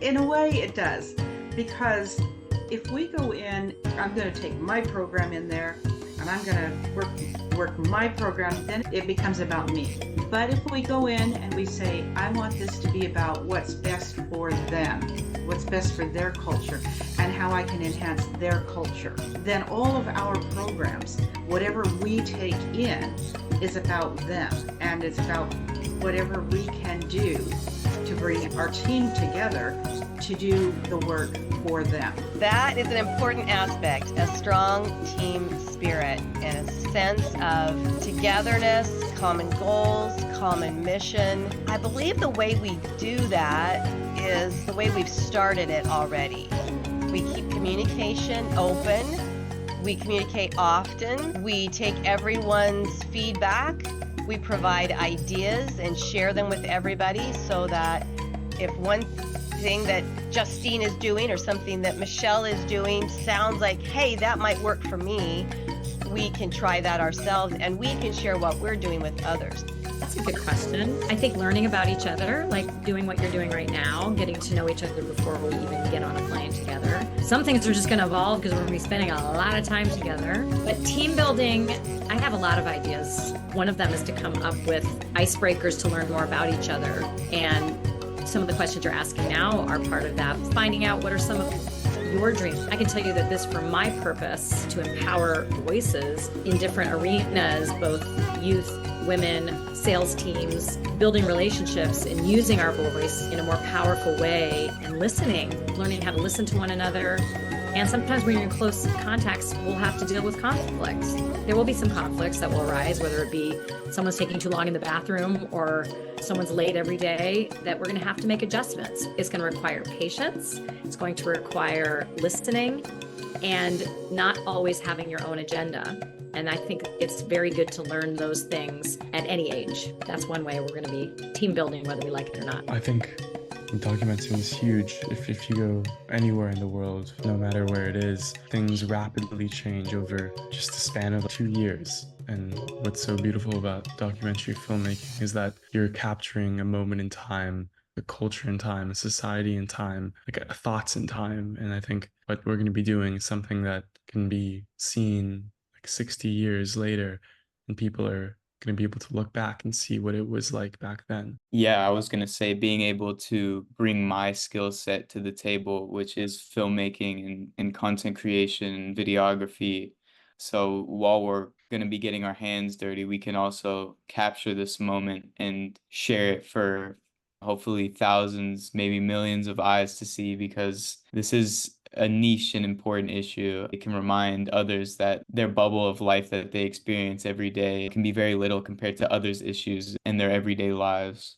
In a way, it does, because if we go in, I'm going to take my program in there and I'm going to work my program, then it becomes about me. But if we go in and we say, I want this to be about what's best for them, what's best for their culture, and how I can enhance their culture, then all of our programs, whatever we take in, is about them, and it's about whatever we can do to bring our team together to do the work for them. That is an important aspect, a strong team spirit and a sense of togetherness, common goals, common mission. I believe the way we do that is the way we've started it already. We keep communication open. We communicate often. We take everyone's feedback. We provide ideas and share them with everybody so that if one thing that Justine is doing or something that Michelle is doing sounds like, hey, that might work for me, we can try that ourselves and we can share what we're doing with others. That's a good question. I think learning about each other, like doing what you're doing right now, getting to know each other before we even get on a plane together. Some things are just going to evolve because we're going to be spending a lot of time together. But team building, I have a lot of ideas. One of them is to come up with icebreakers to learn more about each other. And some of the questions you're asking now are part of that. Finding out what are some of your dreams. I can tell you that this, for my purpose, to empower voices in different arenas, both youth, women, sales teams, building relationships and using our voice in a more powerful way and listening, learning how to listen to one another. And sometimes when you're in close contacts, we'll have to deal with conflicts. There will be some conflicts that will arise, whether it be someone's taking too long in the bathroom or someone's late every day, that we're going to have to make adjustments. It's going to require patience. It's going to require listening and not always having your own agenda. And I think it's very good to learn those things at any age. That's one way we're going to be team building, whether we like it or not. I think documenting is huge. If you go anywhere in the world, no matter where it is, things rapidly change over just the span of 2 years. And what's so beautiful about documentary filmmaking is that you're capturing a moment in time, a culture in time, a society in time, like thoughts in time. And I think what we're going to be doing is something that can be seen like 60 years later, and people are going to be able to look back and see what it was like back then. Yeah, I was going to say being able to bring my skill set to the table, which is filmmaking and content creation and videography. So while we're going to be getting our hands dirty, we can also capture this moment and share it for hopefully thousands, maybe millions of eyes to see, because this is a niche and important issue. It can remind others that their bubble of life that they experience every day can be very little compared to others' issues in their everyday lives,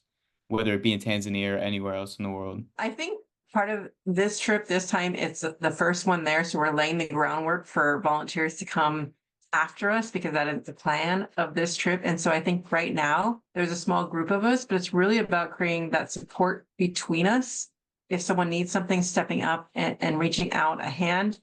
whether it be in Tanzania or anywhere else in the world. I think part of this trip this time, it's the first one there. So we're laying the groundwork for volunteers to come after us, because that is the plan of this trip. And so I think right now there's a small group of us, but it's really about creating that support between us. If someone needs something, stepping up and reaching out a hand,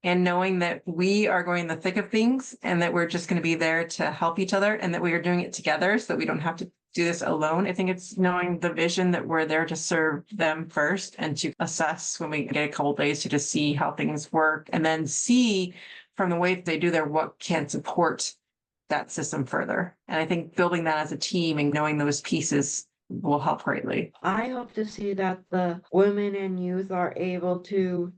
and knowing that we are going in the thick of things and that we're just going to be there to help each other, and that we are doing it together so that we don't have to do this alone. I think it's knowing the vision that we're there to serve them first and to assess when we get a couple of days to just see how things work, and then see from the way that they do there what can support that system further. And I think building that as a team and knowing those pieces will help greatly. I hope to see that the women and youth are able to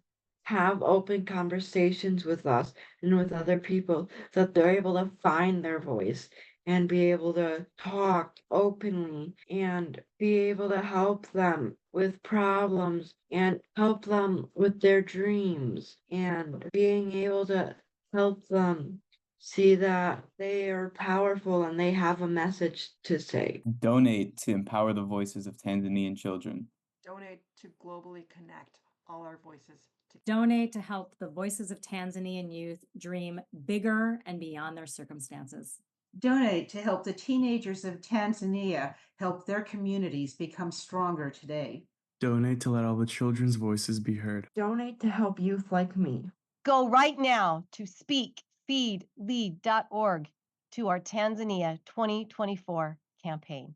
have open conversations with us and with other people, that they're able to find their voice and be able to talk openly and be able to help them with problems and help them with their dreams, and being able to help them see that they are powerful and they have a message to say. Donate to empower the voices of Tanzanian children. Donate to globally connect all our voices. Donate to help the voices of Tanzanian youth dream bigger and beyond their circumstances. Donate to help the teenagers of Tanzania help their communities become stronger today. Donate to let all the children's voices be heard. Donate to help youth like me. Go right now to speakfeedlead.org to our Tanzania 2024 campaign.